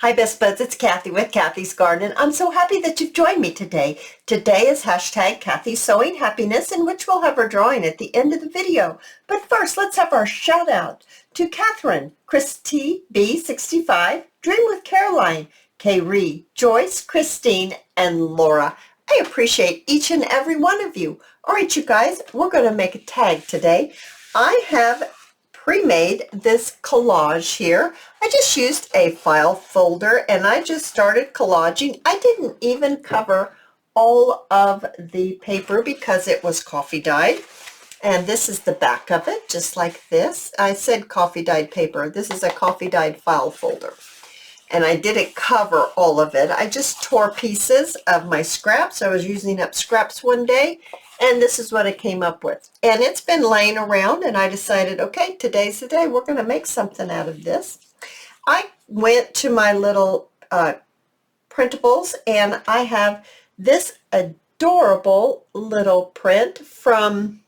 Hi Best Buds, it's Cathy with Cathy's Garden, and I'm so happy that you've joined me today. Today is hashtag cathysowinghappiness, in which we'll have our drawing at the end of the video. But first, let's have our shout out to Catherine, Christy B65, Dream with Caroline, Kay Ree, Joyce, Christine, and Laura. I appreciate each and every one of you. All right, you guys, we're going to make a tag today. I have pre-made this collage here. I just used a file folder and I just started collaging. I didn't even cover all of the paper because it was coffee dyed. And this is the back of it, just like this. I said coffee dyed paper. This is a coffee dyed file folder. And I didn't cover all of it. I just tore pieces of my scraps. I was using up scraps one day, and this is what I came up with. And it's been laying around, and I decided, okay, today's the day. We're going to make something out of this. I went to my little printables, and I have this adorable little print from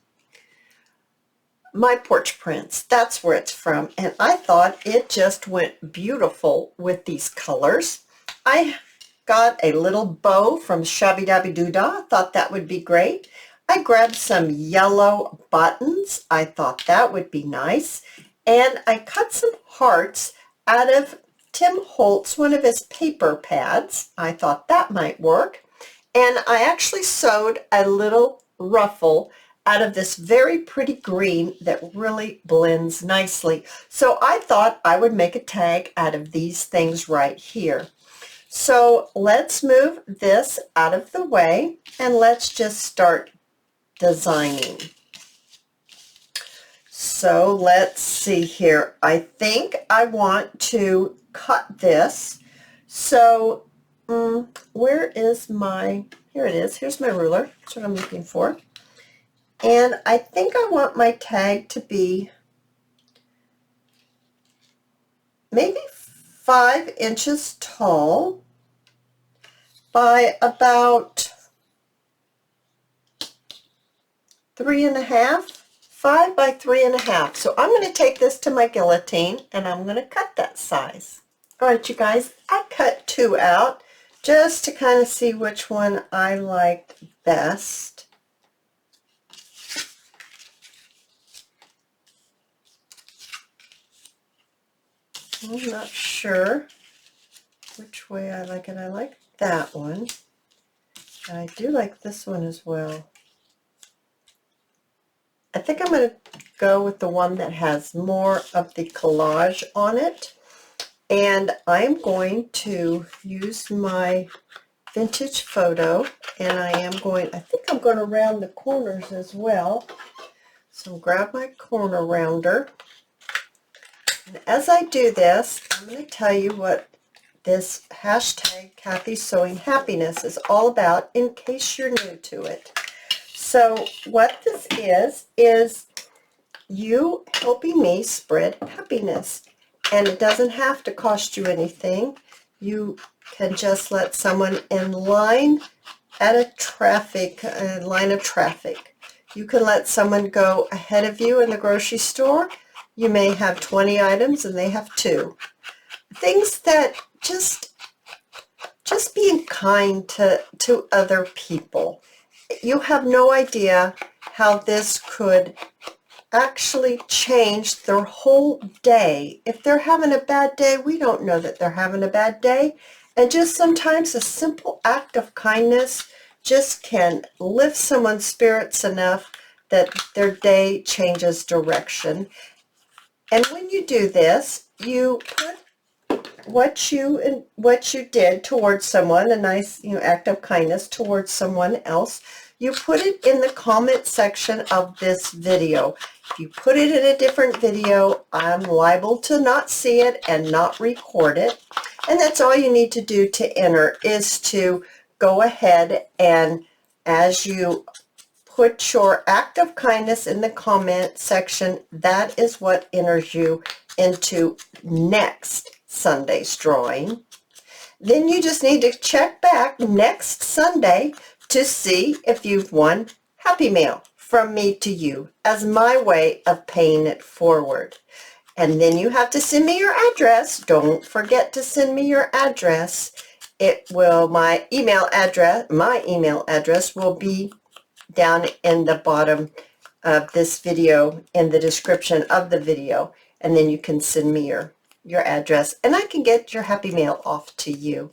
My Porch Prints. That's where it's from, and I thought it just went beautiful with these colors. I got a little bow from Shabby Dabby Doodah. Thought that would be great. I grabbed some yellow buttons. I thought that would be nice, and I cut some hearts out of Tim Holtz, one of his paper pads. I thought that might work, and I actually sewed a little ruffle out of this very pretty green that really blends nicely. So I thought I would make a tag out of these things right here. So let's move this out of the way and let's just start designing. So let's see here. I think I want to cut this. So where is my, here it is. Here's my ruler. That's what I'm looking for. And I think I want my tag to be maybe 5 inches tall by about 3.5, 5 by 3.5. So I'm going to take this to my guillotine and I'm going to cut that size. All right, you guys, I cut 2 out just to kind of see which one I liked best. I'm not sure which way I like it. I like that one. And I do like this one as well. I think I'm going to go with the one that has more of the collage on it. And I'm going to use my vintage photo, and I think I'm going to round the corners as well. So grab my corner rounder. And as I do this, I'm going to tell you what this hashtag cathysowinghappiness is all about in case you're new to it. So what this is you helping me spread happiness. And it doesn't have to cost you anything. You can just let someone in line at a line of traffic. You can let someone go ahead of you in the grocery store. You may have 20 items and they have 2. Things that just being kind to other people. You have no idea how this could actually change their whole day. If they're having a bad day, we don't know that they're having a bad day. And just sometimes a simple act of kindness just can lift someone's spirits enough that their day changes direction. And when you do this, you put what you did towards someone, a nice act of kindness towards someone else, you put it in the comment section of this video. If you put it in a different video, I'm liable to not see it and not record it. And that's all you need to do to enter, is to go ahead and, as you put your act of kindness in the comment section, that is what enters you into next Sunday's drawing. Then you just need to check back next Sunday to see if you've won Happy Mail from me to you as my way of paying it forward. And then you have to send me your address. Don't forget to send me your address. It will, my email address will be down in the bottom of this video, in the description of the video, and then you can send me your address and I can get your happy mail off to you.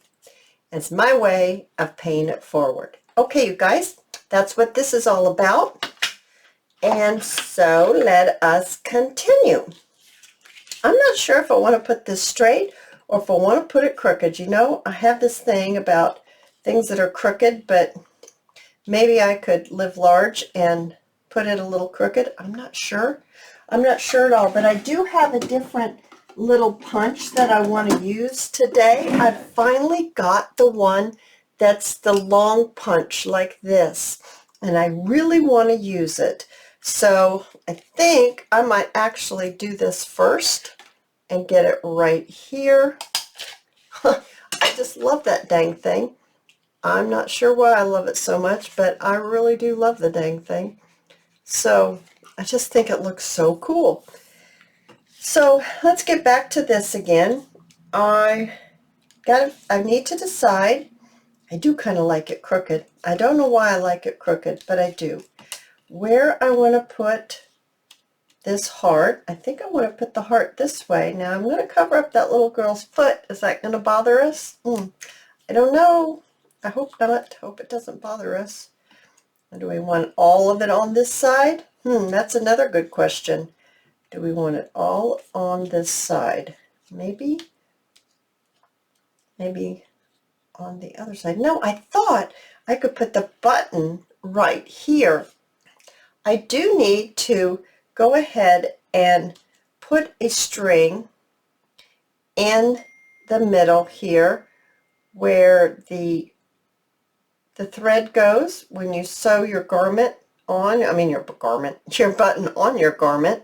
It's my way of paying it forward. Okay, you guys, that's what this is all about. And so let us continue. I'm not sure if I want to put this straight or if I want to put it crooked. You know, I have this thing about things that are crooked, but maybe I could live large and put it a little crooked. I'm not sure. I'm not sure at all, but I do have a different little punch that I want to use today. I finally got the one that's the long punch like this, and I really want to use it. So I think I might actually do this first and get it right here. I just love that dang thing. I'm not sure why I love it so much, but I really do love the dang thing. So I just think it looks so cool. So let's get back to this again. I need to decide. I do kind of like it crooked. I don't know why I like it crooked, but I do. Where I want to put this heart. I think I want to put the heart this way. Now I'm going to cover up that little girl's foot. Is that going to bother us? I don't know. I hope not. Hope it doesn't bother us. Do we want all of it on this side? That's another good question. Do we want it all on this side? Maybe on the other side. No, I thought I could put the button right here. I do need to go ahead and put a string in the middle here where the thread goes when you sew your garment on, your button on your garment.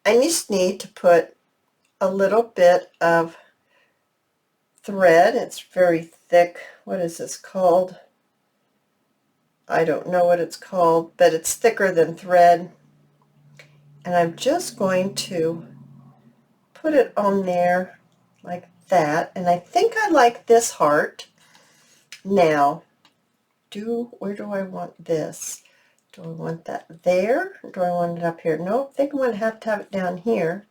I just need to put a little bit of thread. It's very thick. What is this called? I don't know what it's called, but it's thicker than thread. And I'm just going to put it on there like that. And I think I like this heart. Now, where do I want this? Do I want that there? Or do I want it up here? No, I think I'm going to have it down here.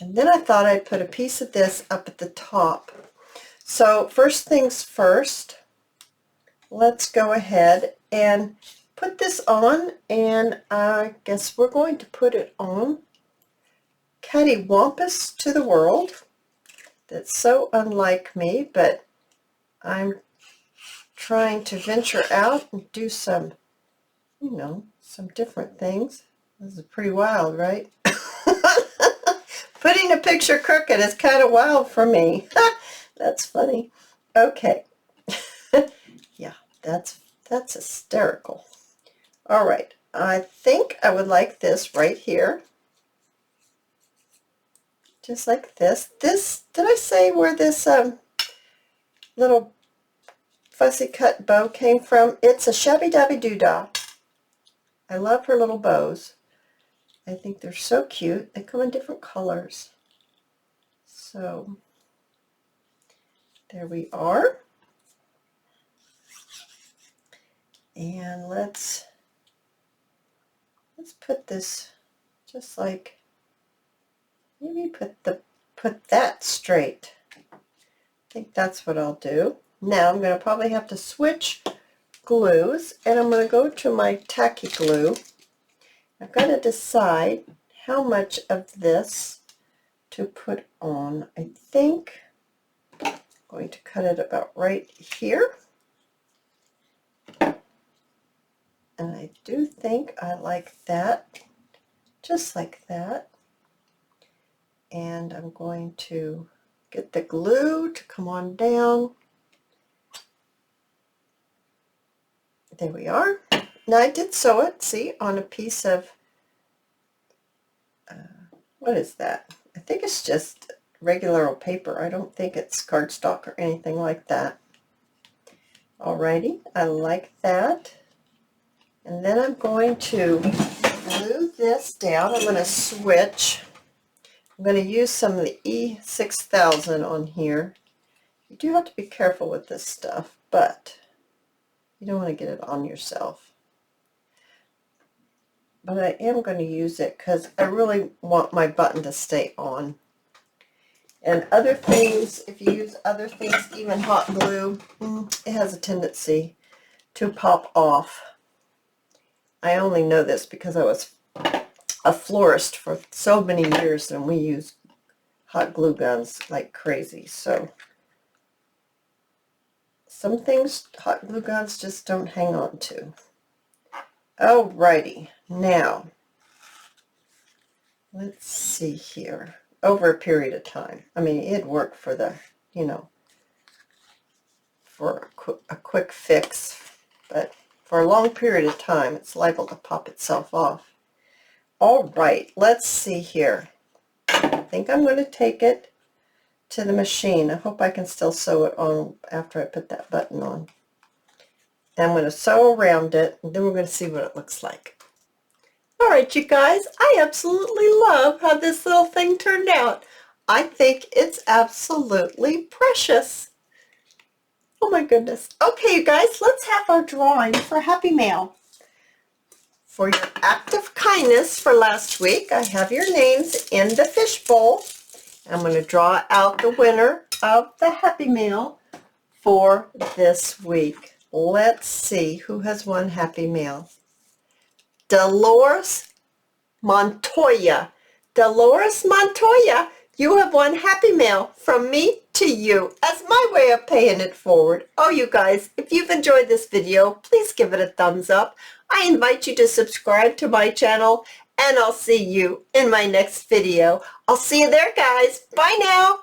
And then I thought I'd put a piece of this up at the top. So first things first, let's go ahead and put this on, and I guess we're going to put it on Cattywampus to the world. That's so unlike me, but I'm trying to venture out and do some, some different things. This is pretty wild, right? Putting a picture crooked is kind of wild for me. That's funny. Okay. Yeah, that's hysterical. All right. I think I would like this right here. Just like this. Did I say where this little fussy cut bow came from? It's a Shabby Dabby Doodah. I love her little bows. I think they're so cute. They come in different colors. So there we are. And let's put this just like, maybe put that straight. I think that's what I'll do. Now I'm going to probably have to switch glues, and I'm going to go to my tacky glue. I've got to decide how much of this to put on. I think I'm going to cut it about right here. And I do think I like that, just like that. And I'm going to get the glue to come on down. There we are. Now I did sew it, see, on a piece of, what is that? I think it's just regular old paper. I don't think it's cardstock or anything like that. Alrighty, I like that. And then I'm going to glue this down. I'm going to switch I'm going to use some of the E6000 on here. You do have to be careful with this stuff, but you don't want to get it on yourself. But I am going to use it because I really want my button to stay on. And other things, if you use other things, even hot glue, it has a tendency to pop off. I only know this because I was a florist for so many years and we used hot glue guns like crazy. So some things hot glue guns just don't hang on to. Alrighty, now let's see here. Over a period of time. I mean, it worked for the, you know, for a quick fix, but for a long period of time, it's liable to pop itself off. All right, let's see here. I think I'm going to take it to the machine. I hope I can still sew it on after I put that button on. And I'm going to sew around it, and then we're going to see what it looks like. All right, you guys, I absolutely love how this little thing turned out. I think it's absolutely precious. Oh my goodness. Okay, you guys, let's have our drawing for Happy Mail. For your act of kindness for last week, I have your names in the fishbowl. I'm going to draw out the winner of the Happy Mail for this week. Let's see who has won Happy Mail. Dolores Montoya. Dolores Montoya, you have won Happy Mail from me to you as my way of paying it forward. Oh, you guys, if you've enjoyed this video, please give it a thumbs up. I invite you to subscribe to my channel, and I'll see you in my next video. I'll see you there, guys. Bye now.